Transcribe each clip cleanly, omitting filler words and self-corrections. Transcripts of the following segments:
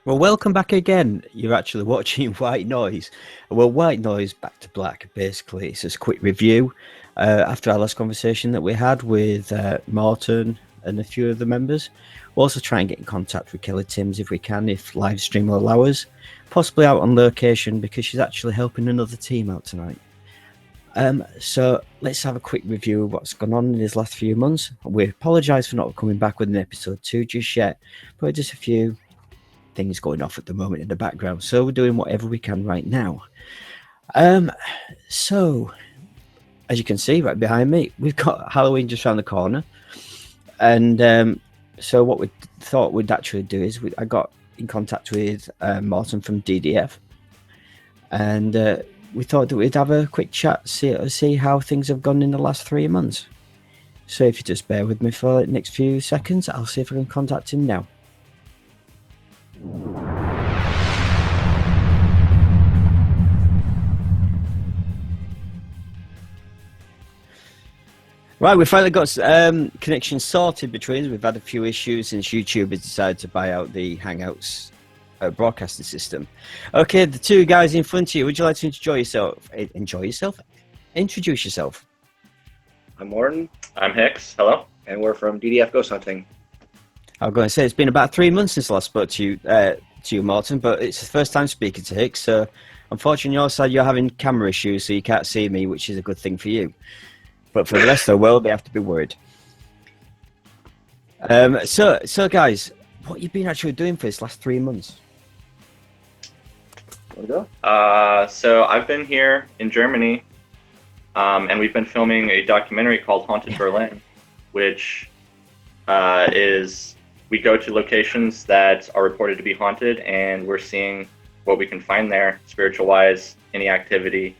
Well, welcome back again. You're actually watching White Noise. Well, White Noise Back to Black, basically. It's just a quick review after our last conversation that we had with Martin and a few of the members. We'll also try and get in contact with Kelly Timms if we can, if live stream will allow us. Possibly out on location because she's actually helping another team out tonight. So let's have a quick review of what's gone on in these last few months. We apologise for not coming back with an episode 2 just yet, but just a few things going off at the moment in the background, so we're doing whatever we can right now. So as you can see right behind me, we've got Halloween just around the corner, and so what we thought we'd actually do is I got in contact with Martin from DDF, and we thought that we'd have a quick chat, see how things have gone in the last 3 months. So if you just bear with me for the next few seconds, I'll see if I can contact him now. Right, we finally got connection sorted between us. We've had a few issues since YouTube has decided to buy out the Hangouts broadcasting system. Okay, the two guys in front of you, would you like to introduce yourself? I'm Morton. I'm Hicks. Hello. And we're from DDF Ghost Hunting. I'm going to say it's been about 3 months since I last spoke to you, Martin, but it's the first time speaking to Hicks, so unfortunately on your side you're having camera issues, so you can't see me, which is a good thing for you. But for the rest of the world, they have to be worried. So guys, what have you been actually doing for this last 3 months? So I've been here in Germany, and we've been filming a documentary called Haunted Berlin, which is we go to locations that are reported to be haunted, and we're seeing what we can find there, spiritual-wise, any activity.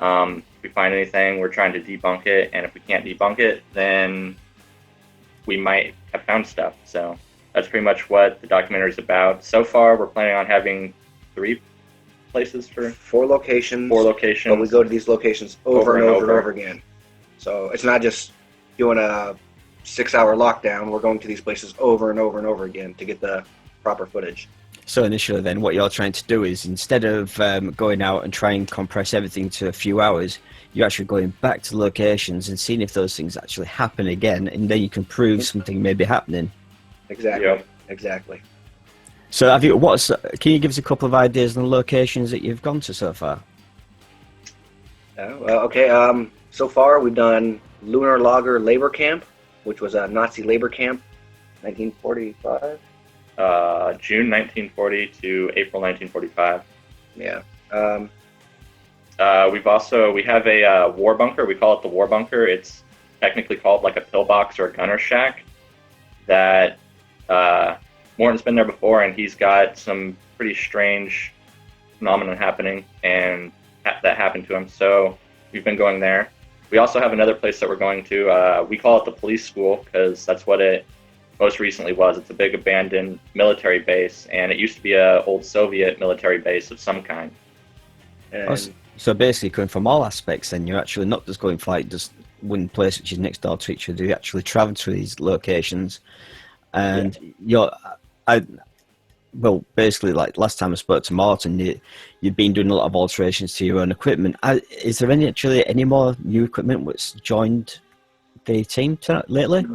If we find anything, we're trying to debunk it, and if we can't debunk it, then we might have found stuff. So that's pretty much what the documentary is about. So far, we're planning on having 3 places for... 4 locations. 4 locations. But we go to these locations over and over again. So it's not just doing a 6-hour lockdown. We're going to these places over and over again to get the proper footage. So initially then what you're trying to do is, instead of going out and trying to compress everything to a few hours, you're actually going back to locations and seeing if those things actually happen again, and then you can prove something may be happening. Exactly. Yep. Exactly. So can you give us a couple of ideas on the locations that you've gone to so far? Okay. So far we've done Lunar Lager Labor Camp, which was a Nazi labor camp, 1945. June 1940 to April 1945. Yeah. We have a war bunker. We call it the war bunker. It's technically called like a pillbox or a gunner shack. That Morton's been there before, and he's got some pretty strange phenomenon happening, and that happened to him. So we've been going there. We also have another place that we're going to. We call it the police school because that's what it most recently was. It's a big abandoned military base, and it used to be an old Soviet military base of some kind. And so basically, going from all aspects, then you're actually not just going for like just one place which is next door to each other. You actually travel to these locations, and basically, like last time I spoke to Martin, you've been doing a lot of alterations to your own equipment. Is there any more new equipment that's joined the team lately?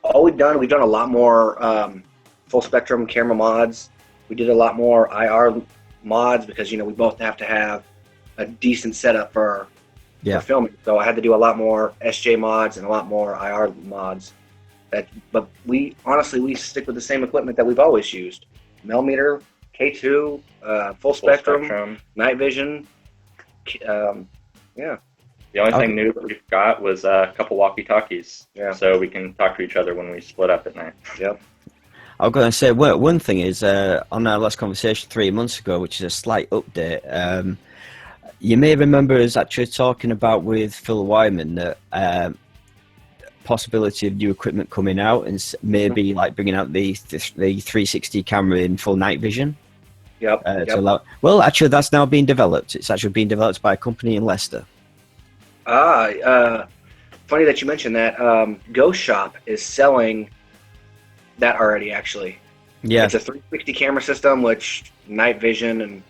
All we've done a lot more full spectrum camera mods. We did a lot more IR mods because we both have to have a decent setup for filming. So I had to do a lot more SJ mods and a lot more IR mods. But we stick with the same equipment that we've always used: millimeter, K2, full spectrum, night vision. The only thing new that we've got was a couple walkie-talkies, so we can talk to each other when we split up at night. Yep. I was going to say, one thing is, on our last conversation 3 months ago, which is a slight update, you may remember us actually talking about with Phil Wyman that possibility of new equipment coming out and maybe like bringing out the 360 camera in full night vision. Yep. Well, actually, that's now being developed. It's actually being developed by a company in Leicester. Funny that you mentioned that. Ghost Shop is selling that already, actually. Yeah, It's a 360 camera system, which night vision,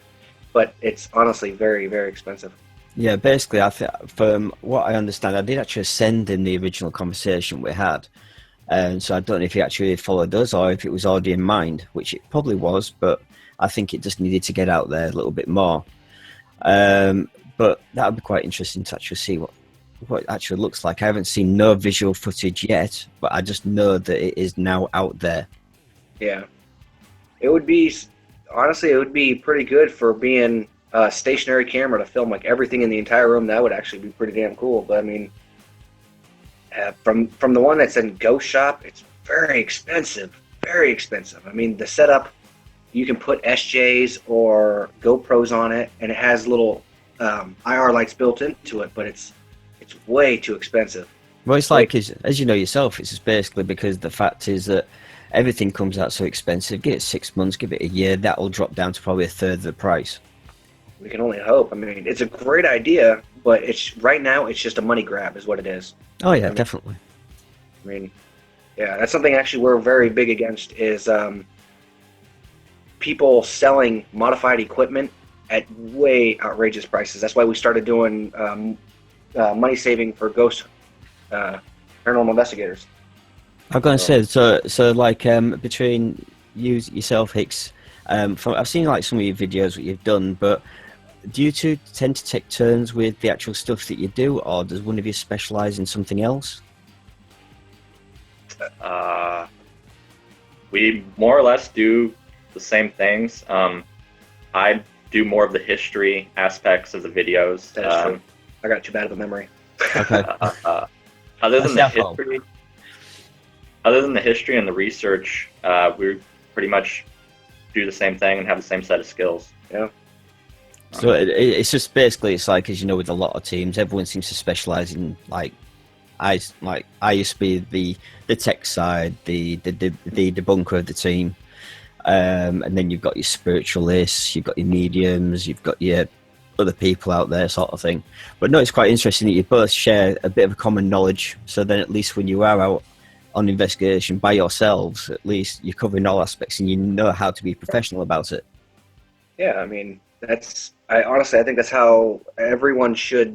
but it's honestly very, very expensive. yeah. Basically, from what I understand, I did actually send in the original conversation we had, and so I don't know if he actually followed us or if it was already in mind, which it probably was, but I think it just needed to get out there a little bit more. Um, but that would be quite interesting to actually see what it actually looks like. I haven't seen no visual footage yet, but I just know that it is now out there. Yeah, it would be honestly, it would be pretty good for being a stationary camera to film like everything in the entire room. That would actually be pretty damn cool. But I mean, from the one that's in Ghost Shop, it's very expensive. Very expensive. I mean, the setup, you can put SJs or GoPros on it, and it has little IR lights built into it, but it's way too expensive. Well, it's Way. like, as you know yourself, it's just basically because the fact is that everything comes out so expensive. Give it 6 months, give it a year, that'll drop down to probably a third of the price. We can only hope. I mean, it's a great idea, but it's right now it's just a money grab, is what it is. Oh yeah, I mean, definitely. I mean, yeah, that's something actually we're very big against is people selling modified equipment at way outrageous prices. That's why we started doing money saving for ghost paranormal investigators. I'm gonna So, say so like between you yourself, Hicks. I've seen like some of your videos that you've done, but do you two tend to take turns with the actual stuff that you do, or does one of you specialize in something else? Uh, we more or less do the same things. I do more of the history aspects of the videos. that is true. I got too bad of a memory. Okay. Other than the That's our fault. history, other than the history and the research, we pretty much do the same thing and have the same set of skills. Yeah. So it's just basically it's like, as you know, with a lot of teams, everyone seems to specialize in I used to be the tech side, the debunker of the team, and then you've got your spiritualists, you've got your mediums, you've got your other people out there, sort of thing. But no, it's quite interesting that you both share a bit of a common knowledge. So then, at least when you are out on investigation by yourselves, at least you're covering all aspects and you know how to be professional about it. Yeah, I mean, I honestly, I think that's how everyone should,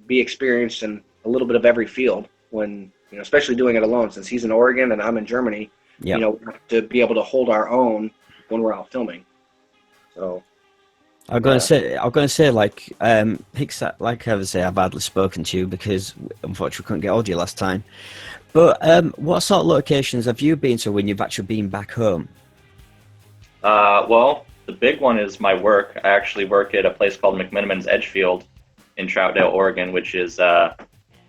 be experienced in a little bit of every field when, especially doing it alone. Since he's in Oregon and I'm in Germany, Yeah. we have to be able to hold our own when we're out filming. So, I'm gonna say, like, Hicks, like I say, I've hardly spoken to you because unfortunately we couldn't get audio last time. But what sort of locations have you been to when you've actually been back home? Well, the big one is my work. I actually work at a place called McMiniman's Edgefield in Troutdale, Oregon, which is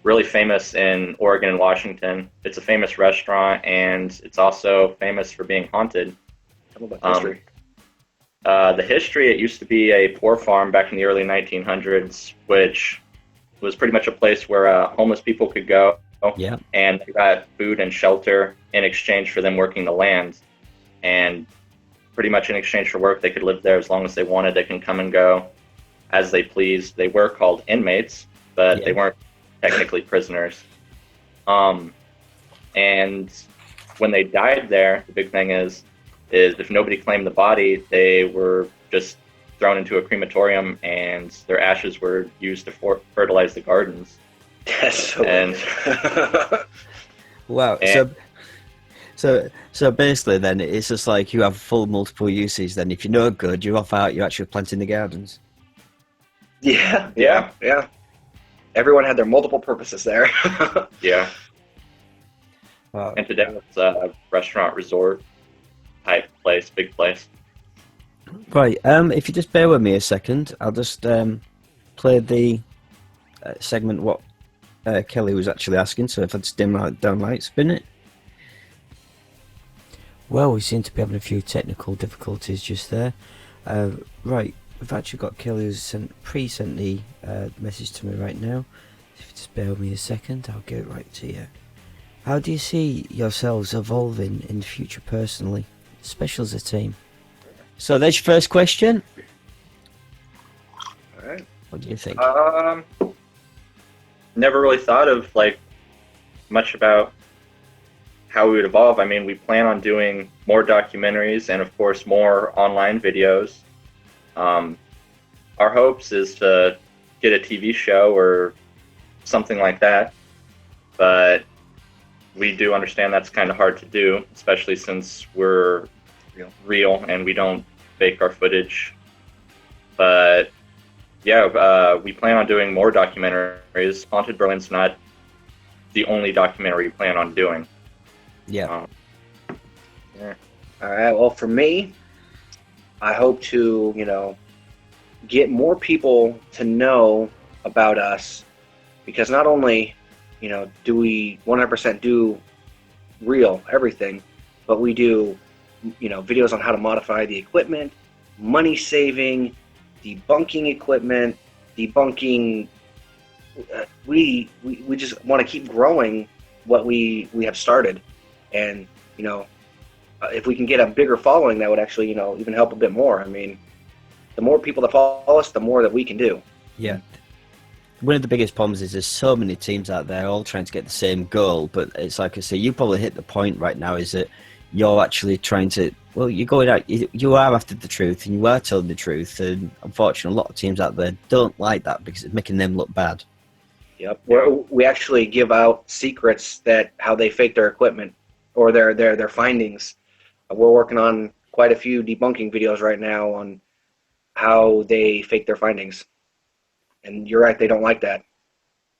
really famous in Oregon and Washington. It's a famous restaurant, and it's also famous for being haunted. tell me about history. The history, it used to be a poor farm back in the early 1900s, which was pretty much a place where homeless people could go Yeah. and they got food and shelter in exchange for them working the land. And pretty much in exchange for work, they could live there as long as they wanted. They can come and go as they pleased. They were called inmates, but Yeah. they weren't technically prisoners. And when they died there, the big thing is if nobody claimed the body, they were just thrown into a crematorium, and their ashes were used to fertilize the gardens. That's so And Wow. And- So basically, then it's just like you have full multiple uses. Then, if you're no good, you're off out. You're actually planting the gardens. yeah. Everyone had their multiple purposes there. yeah, Wow. and today it's a restaurant resort type place, big place. Right. If you just bear with me a second, I'll just play the segment what Kelly was actually asking. So if I just dim down light, spin it. Well, we seem to be having a few technical difficulties just there. Right, we've actually got Kelly who's pre-sent the message to me right now. If you just bear with me a second, I'll get it right to you. How do you see yourselves evolving in the future personally, especially as a team? So there's your first question. All right. What do you think? Never really thought of much about how we would evolve, I mean, we plan on doing more documentaries and, of course, more online videos. Our hopes is to get a TV show or something like that, but we do understand that's kind of hard to do, especially since we're real and we don't fake our footage. But yeah, we plan on doing more documentaries. Haunted Berlin's not the only documentary we plan on doing. Yeah. Yeah. All right. Well, for me, I hope to, get more people to know about us, because not only, do we 100% do real everything, but we do, videos on how to modify the equipment, money saving, debunking equipment, debunking. We just want to keep growing what we have started, and if we can get a bigger following, that would actually even help a bit more. I mean, the more people that follow us, the more that we can do. Yeah. One of the biggest problems is there's so many teams out there all trying to get the same goal, but it's like I say, you probably hit the point right now, is that you're actually trying to, well, you're going out, you are after the truth and you are telling the truth, and unfortunately a lot of teams out there don't like that because it's making them look bad. Yep. We actually give out secrets that how they fake their equipment or their findings. We're working on quite a few debunking videos right now on how they fake their findings. And you're right, they don't like that.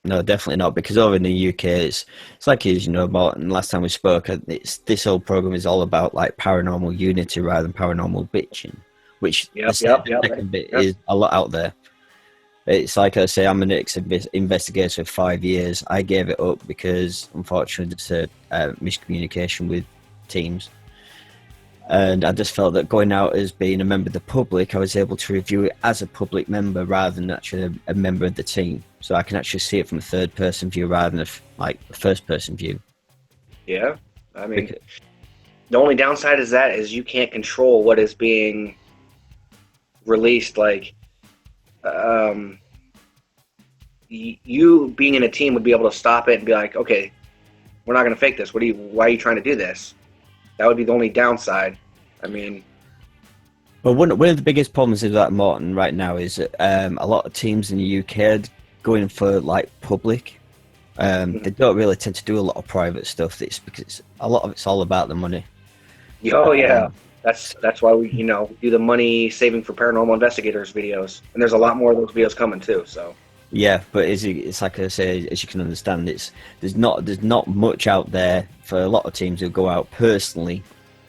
No, definitely not, because over in the UK, it's like, Martin, last time we spoke, this whole program is all about like paranormal unity rather than paranormal bitching, which the second bit is a lot out there. It's like I say, I'm an ex-investigator for 5 years. I gave it up because, unfortunately, there's a miscommunication with teams. And I just felt that going out as being a member of the public, I was able to review it as a public member rather than actually a member of the team. So I can actually see it from a third-person view rather than a first-person view. Yeah, I mean, the only downside is you can't control what is being released. Like, you being in a team would be able to stop it and be like, okay, we're not going to fake this. Why are you trying to do this? That would be the only downside. I mean, well, one of the biggest problems with that, Morton, right now is that a lot of teams in the UK are going for like public. They don't really tend to do a lot of private stuff. It's because a lot of it's all about the money. Oh yeah, that's why we do the money saving for paranormal investigators videos, and there's a lot more of those videos coming too. So. Yeah, but it's like I say, as you can understand, there's not much out there for a lot of teams who go out personally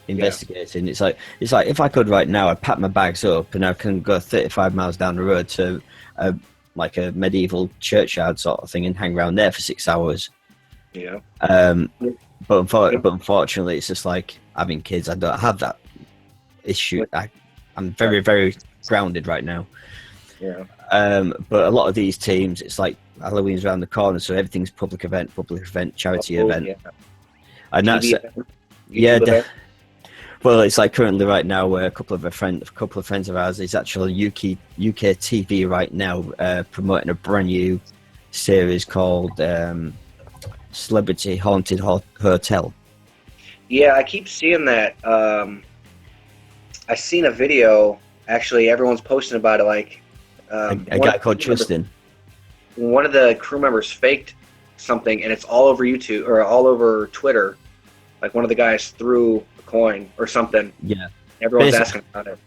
investigating. Yeah. It's like if I could right now, I'd pack my bags up and I can go 35 miles down the road to like a medieval churchyard sort of thing and hang around there for 6 hours. Yeah. But unfortunately, it's just like having kids. I don't have that issue. I'm very, very grounded right now. Yeah. But a lot of these teams, it's like Halloween's around the corner, so everything's public event, charity event. Yeah. And that's well, it's like currently right now where a couple of friends of ours is actually UK TV right now promoting a brand new series called Celebrity Haunted Hotel. Yeah, I keep seeing that. I seen a video. Actually, everyone's posting about it. Like a guy called Tristan. One of the crew members faked something, and it's all over YouTube or all over Twitter. Like one of the guys threw a coin or something. Yeah, everyone's asking about it.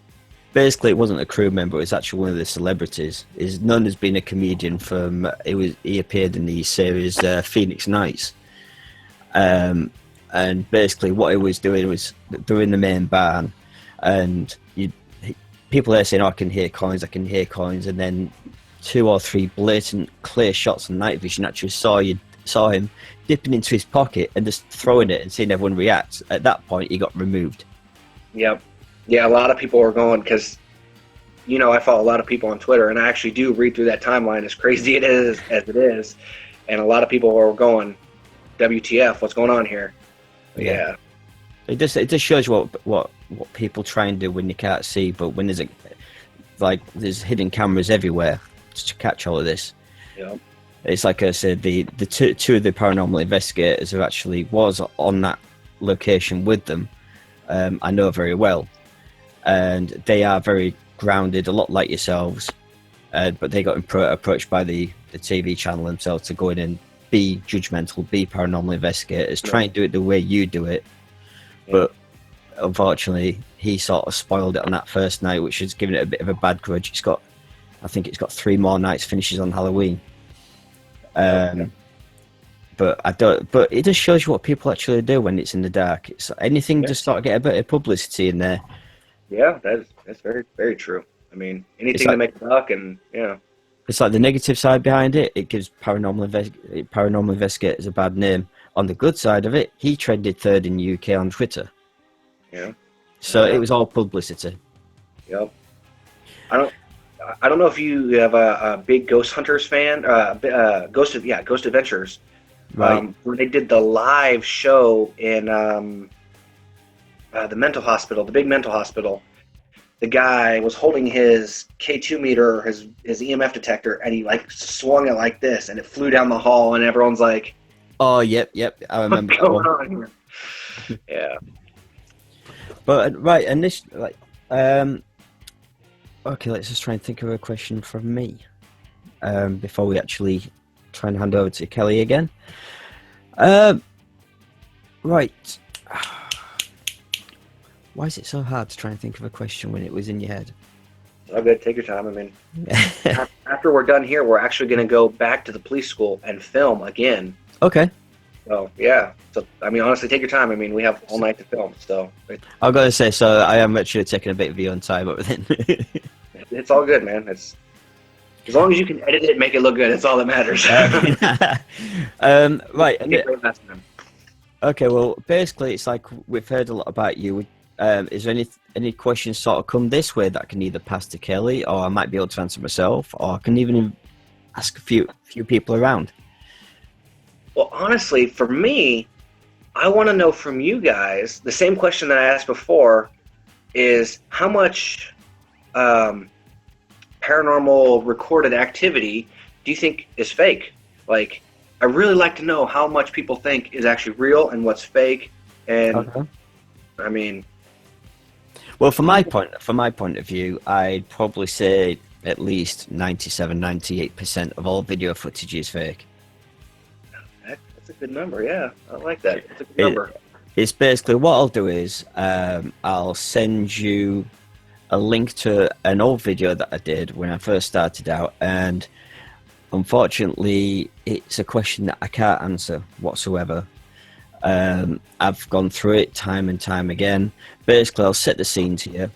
Basically, it wasn't a crew member; it was actually one of the celebrities. Is known as being a comedian from. He appeared in the series Phoenix Nights. And basically, what he was doing was they're in the main barn, and people there saying, "Oh, I can hear coins," and then 2 or 3 blatant, clear shots on night vision actually saw him dipping into his pocket and just throwing it and seeing everyone react. At that point, he got removed. Yep. Yeah, a lot of people were going because, I follow a lot of people on Twitter, and I actually do read through that timeline as crazy it is as it is, and a lot of people were going, "WTF? What's going on here?" Yeah. It just shows what people try and do when you can't see, but when there's hidden cameras everywhere to catch all of this. Yeah. It's like I said, the two of the paranormal investigators who actually was on that location with them, I know very well, and they are very grounded, a lot like yourselves. But they got approached by the TV channel themselves to go in and be judgmental, be paranormal investigators, try and do it the way you do it. Yeah. But unfortunately, he sort of spoiled it on that first night, which has given it a bit of a bad grudge. I think it's got 3 more nights finishes on Halloween. But But it just shows you what people actually do when it's in the dark. It's anything to sort of get a bit of publicity in there. Yeah, that's very, very true. I mean, anything like, to make a buck, and it's like the negative side behind it. It gives paranormal investigators a bad name. On the good side of it, he trended 3rd in the UK on Twitter. Yeah. So it was all publicity. Yep. I don't know if you have a big Ghost Hunters fan, Ghost Adventures, Right. where they did the live show in the mental hospital, the big mental hospital. The guy was holding his K2 meter, his EMF detector, and he like swung it like this, and it flew down the hall, and everyone's like, Oh, yep. I remember "What's that going one. on here?" Yeah. But right, and this okay, let's just try and think of a question from me before we actually try and hand over to Kelly again. Right. Why is it so hard to try and think of a question when it was in your head? Oh, good. Take your time. I mean, after we're done here, we're actually going to go back to the police school and film again. Okay. So, yeah. So, I mean, honestly, take your time. I mean, we have all night to film. So, I've got to say, so I am actually taking a bit of your own time over then. it's all good, man. It's as long as you can edit it and make it look good, it's all that matters. Right. Last time. Okay, well, basically, it's like we've heard a lot about you. Is there any questions sort of come this way that I can either pass to Kelly, or I might be able to answer myself, or I can even ask a few people around? Well, honestly, for me, I want to know from you guys, the same question that I asked before is how much paranormal recorded activity do you think is fake? Like, I really like to know how much people think is actually real and what's fake. And I mean, well, from my point of view, I'd probably say at least 97-98% of all video footage is fake. that's a good number. Yeah, I like that. It's a good number. It's basically what I'll do is I'll send you a link to an old video that I did when I first started out, and unfortunately, it's a question that I can't answer whatsoever. I've gone through it time and time again. Basically, I'll set the scene to you.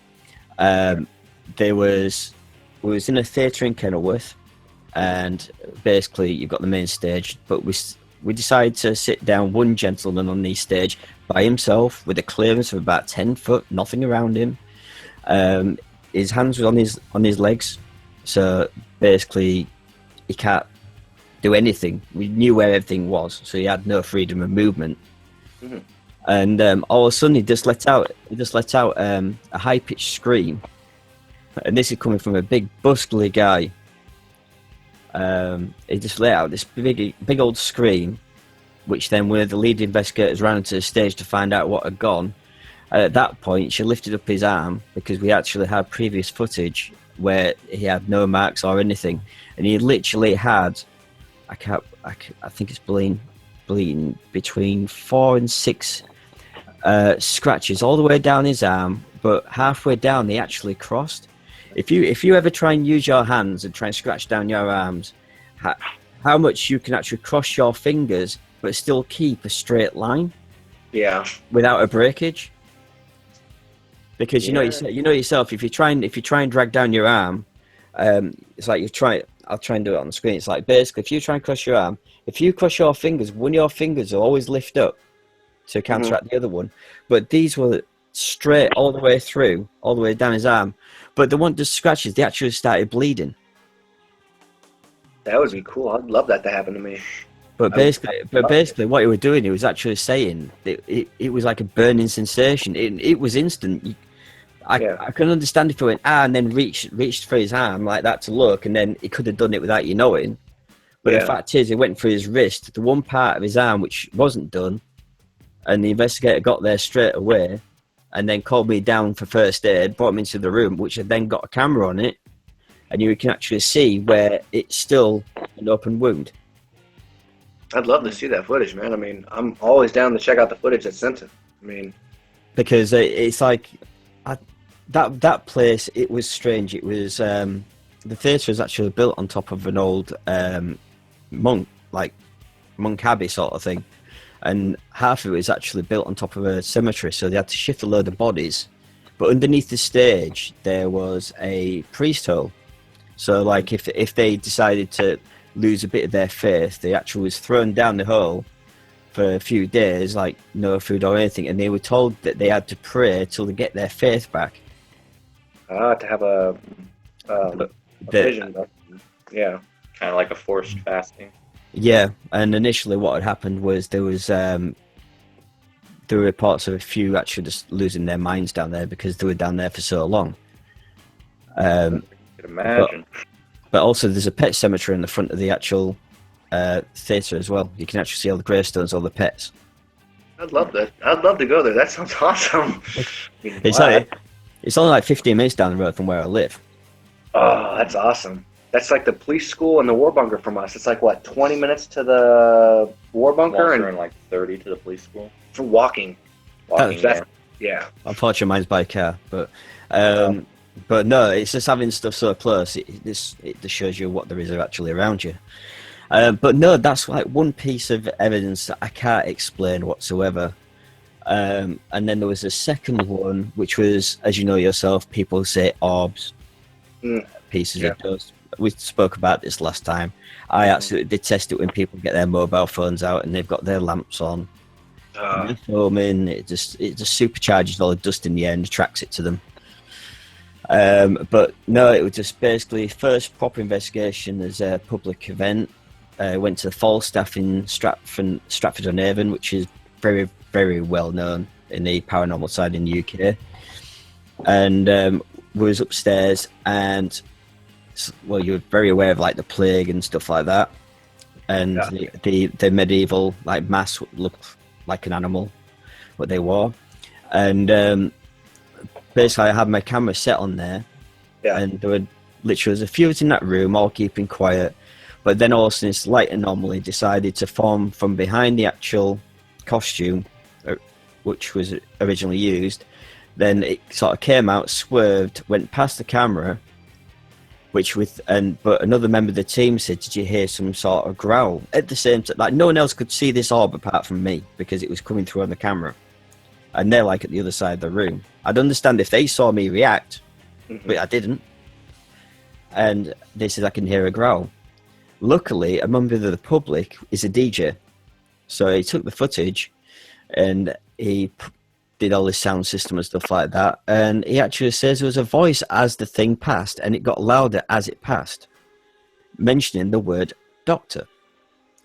We was in a theatre in Kenilworth, and basically you've got the main stage, but we decided to sit down one gentleman on the stage by himself with a clearance of about 10 foot, nothing around him. His hands were on his legs, so basically he can't do anything. We knew where everything was, so he had no freedom of movement. Mm-hmm. And all of a sudden he just let out a high pitched scream, and this is coming from a big bustly guy. He just let out this big old scream, which then one of the lead investigators ran into the stage to find out what had gone. At that point, she lifted up his arm, because we actually had previous footage where he had no marks or anything, and he literally had, I think it's bleeding between 4 and 6 scratches all the way down his arm, but halfway down they actually crossed. If you ever try and use your hands and try and scratch down your arms, how much you can actually cross your fingers but still keep a straight line, without a breakage. Because you know yourself, if you try and drag down your arm, it's like I'll try and do it on the screen. It's like basically if you try and cross your arm, if you cross your fingers, one of your fingers will always lift up to counteract the other one. But these were straight all the way through, all the way down his arm. But the one just scratches, they actually started bleeding. That would be cool. I'd love that to happen to me. But basically, what he was doing, he was actually saying it was like a burning sensation. It was instant. I can understand if he went and then reached for his arm like that to look, and then he could have done it without you knowing. But the fact is, he went for his wrist, the one part of his arm which wasn't done, and the investigator got there straight away, and then called me down for first aid, brought me into the room, which had then got a camera on it, and you can actually see where it's still an open wound. I'd love to see that footage, man. I mean, I'm always down to check out the footage that's sent it. I mean, Because it's like that place. It was strange. It was the theatre was actually built on top of an old monk abbey sort of thing, and half of it was actually built on top of a cemetery. So they had to shift a load of bodies, but underneath the stage there was a priest hole. So like if they decided to lose a bit of their faith, they actually was thrown down the hole for a few days, like no food or anything, and they were told that they had to pray till they get their faith back. to have a vision. Yeah. Kind of like a forced fasting. Yeah, and initially what had happened was there were reports of a few actually just losing their minds down there because they were down there for so long. I could imagine. But also there's a pet cemetery in the front of the actual theatre as well. You can actually see all the gravestones, all the pets. I'd love that. I'd love to go there. That sounds awesome. It's only like 15 minutes down the road from where I live. Oh, that's awesome. That's like the police school and the war bunker from us. It's like, what, 20 minutes to the war bunker? And like 30 to the police school. For walking. Yeah. Unfortunately, mine's by car, but no, it's just having stuff so close. It just shows you what there is actually around you. But no, that's like one piece of evidence that I can't explain whatsoever. And then there was a second one, which was, as you know yourself, people say orbs, pieces of dust. We spoke about this last time. I absolutely detest it when people get their mobile phones out and they've got their lamps on. And they're filming. It just supercharges all the dust in the air and attracts it to them. But no, it was just basically first proper investigation as a public event. Went to the Falstaff in Stratford-on-Avon, which is very, very well known in the paranormal side in the UK. And was upstairs, and well, you were very aware of like the plague and stuff like that, and the medieval like mask looked like an animal, what they wore, and basically I had my camera set on there, and there were literally a few of us in that room, all keeping quiet. But then all of a sudden, this light anomaly decided to form from behind the actual costume, which was originally used. Then it sort of came out, swerved, went past the camera, but another member of the team said, "Did you hear some sort of growl?" At the same time, like no one else could see this orb apart from me because it was coming through on the camera, and they're like at the other side of the room. I'd understand if they saw me react, but I didn't. And they said I can hear a growl. Luckily, a member of the public is a DJ, so he took the footage and he did all his sound system and stuff like that. And he actually says there was a voice as the thing passed, and it got louder as it passed, mentioning the word doctor.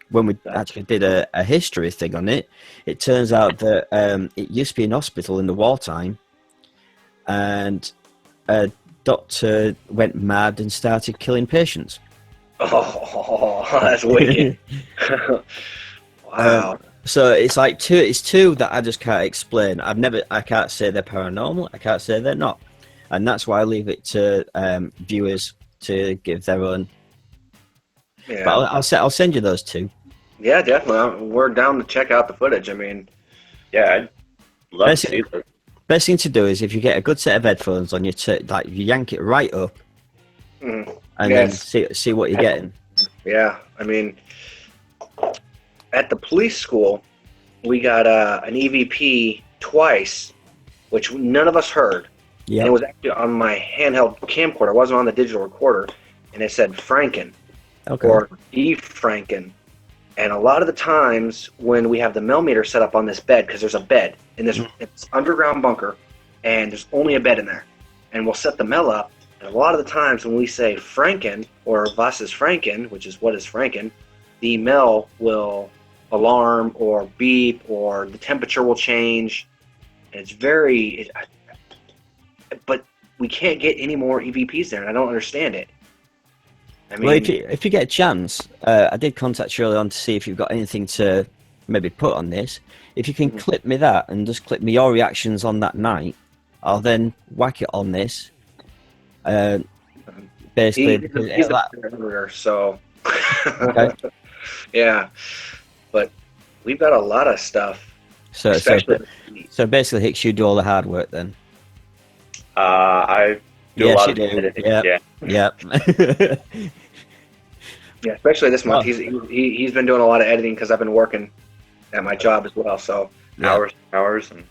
When we actually did a history thing on it, it turns out that it used to be an hospital in the wartime, and a doctor went mad and started killing patients. Oh, that's wicked. Wow. So it's like two that I just can't explain. I can't say they're paranormal. I can't say they're not. And that's why I leave it to viewers to give their own. Yeah. But I'll send you those two. Yeah, definitely. We're down to check out the footage. I mean, yeah, I'd love to see that. Best thing to do is if you get a good set of headphones on your like you yank it right up. And then see what you're getting. Yeah, I mean, at the police school, we got an EVP twice, which none of us heard. Yeah, and it was actually on my handheld camcorder. It wasn't on the digital recorder, and it said Franken or E Franken. And a lot of the times when we have the millimeter set up on this bed, because there's a bed in this it's underground bunker, and there's only a bed in there, and we'll set the mel up. And a lot of the times when we say Franken or was ist Franken, which is what is Franken, the mel will alarm or beep or the temperature will change. And it's but we can't get any more EVPs there, and I don't understand it. I mean, well, if you get a chance, I did contact you early on to see if you've got anything to maybe put on this. If you can clip me that and just clip me your reactions on that night, I'll then whack it on this. Basically, He's a editor, so okay. yeah. But we've got a lot of stuff. So basically, Hicks, you do all the hard work then. I do a Yes, lot you of do. editing. Yeah. Yeah. Yeah. Yeah, especially this month. He's been doing a lot of editing because I've been working at my job as well. So Hours, and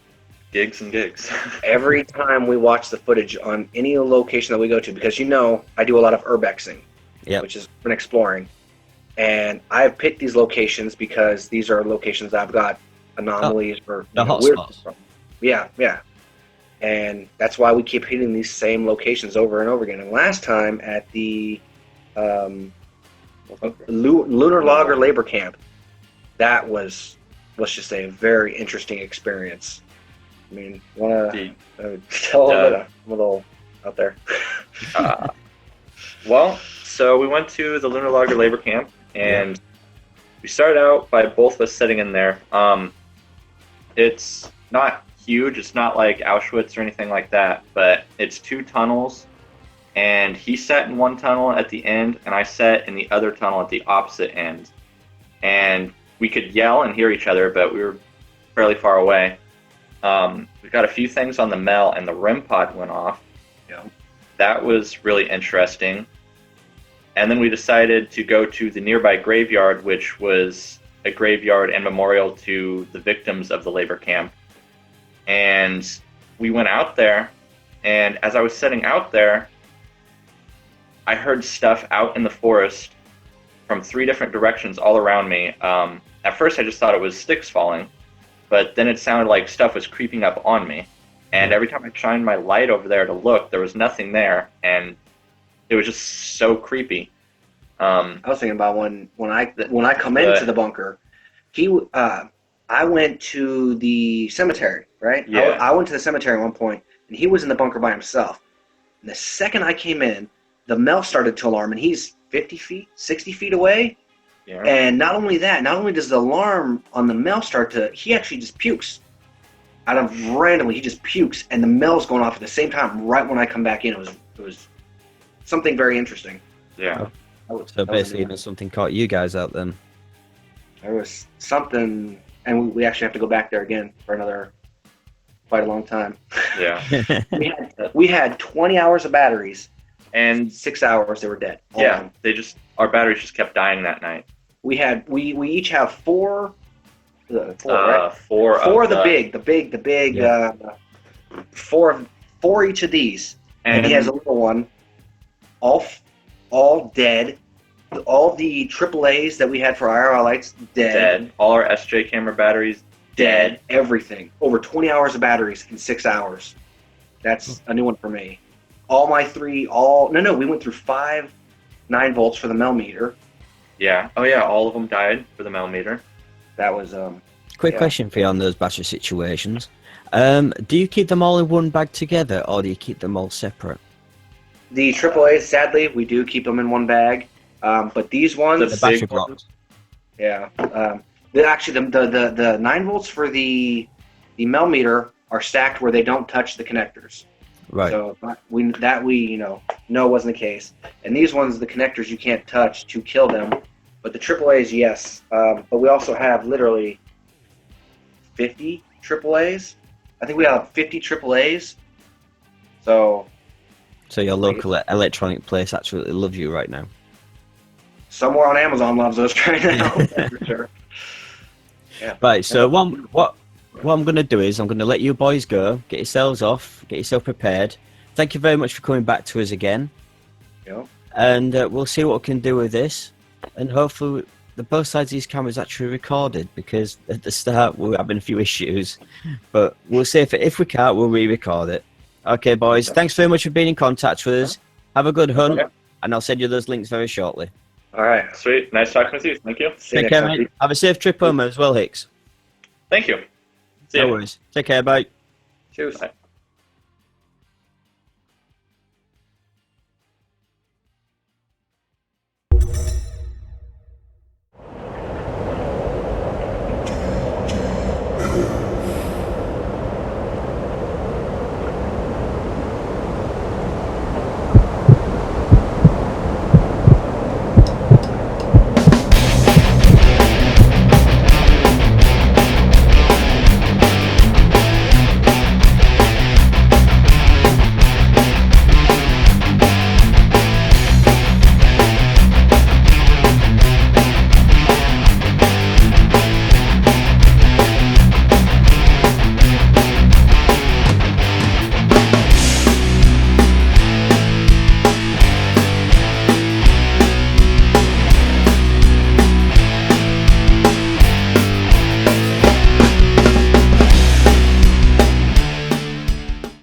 gigs and gigs. every time we watch the footage on any location that we go to, because I do a lot of urbexing, which is urban exploring, and I've picked these locations because these are locations I've got anomalies or weird hotspots. from. Yeah, and that's why we keep hitting these same locations over and over again. And last time at the Lunar Logger Labor Camp, that was, let's just say, a very interesting experience. I mean, want to tell a little out there? Well, so we went to the Lunar Logger Labor Camp, and we started out by both of us sitting in there. It's not huge. It's not like Auschwitz or anything like that, but it's 2 tunnels, and he sat in one tunnel at the end, and I sat in the other tunnel at the opposite end. And we could yell and hear each other, but we were fairly far away. We got a few things on the Mel, and the REM pod went off. Yeah. That was really interesting. And then we decided to go to the nearby graveyard, which was a graveyard and memorial to the victims of the labor camp. And we went out there, and as I was sitting out there, I heard stuff out in the forest from 3 different directions all around me. At first I just thought it was sticks falling, but then it sounded like stuff was creeping up on me. And every time I shined my light over there to look, there was nothing there, and it was just so creepy. I was thinking about when I come into the bunker, I went to the cemetery, right? Yeah. I went to the cemetery at one point, and he was in the bunker by himself. And the second I came in, the Mel started to alarm, and he's 50 feet, 60 feet away. Yeah. And not only does the alarm on the Mel he actually just pukes. Out of randomly, he just pukes, and the Mel's going off at the same time right when I come back in. It was something very interesting. Yeah. So basically, even something caught you guys out then. There was something, and we actually have to go back there again for quite a long time. Yeah. we had 20 hours of batteries, and 6 hours they were dead. Yeah, our batteries just kept dying that night. We each have four of the big four each of these, and he has a little one. All dead. All the AAAs that we had for IRL lights dead. All our SJ camera batteries dead. Everything. Over 20 hours of batteries in 6 hours. That's a new one for me. All my we went through 5 9-volts for the Mel meter. Yeah. Oh yeah, all of them died for the Mel meter. That was Quick question for you on those battery situations. Do you keep them all in one bag together, or do you keep them all separate? The AAAs, sadly, we do keep them in one bag. But these ones, the battery blocks. Yeah. The 9-volts for the Mel meter are stacked where they don't touch the connectors. Right. So we know wasn't the case. And these ones, the connectors you can't touch to kill them. But the AAAs, yes. But we also have literally 50 AAAs. I think we have 50 AAAs. So your local electronic place absolutely loves you right now. Somewhere on Amazon loves us right now. For sure. Yeah. Right. So what I'm going to do is I'm going to let you boys go. Get yourselves off. Get yourself prepared. Thank you very much for coming back to us again. Yeah. And we'll see what we can do with this. And hopefully both sides of these cameras actually recorded, because at the start we were having a few issues. But we'll see if we can't, we'll re-record it. Okay, boys. Thanks very much for being in contact with us. Have a good hunt, and I'll send you those links very shortly. All right. Sweet. Nice talking with you. Thank you. Take care, mate. Have a safe trip home as well, Hicks. Thank you. See No ya. worries. Take care. Bye. Cheers. Bye.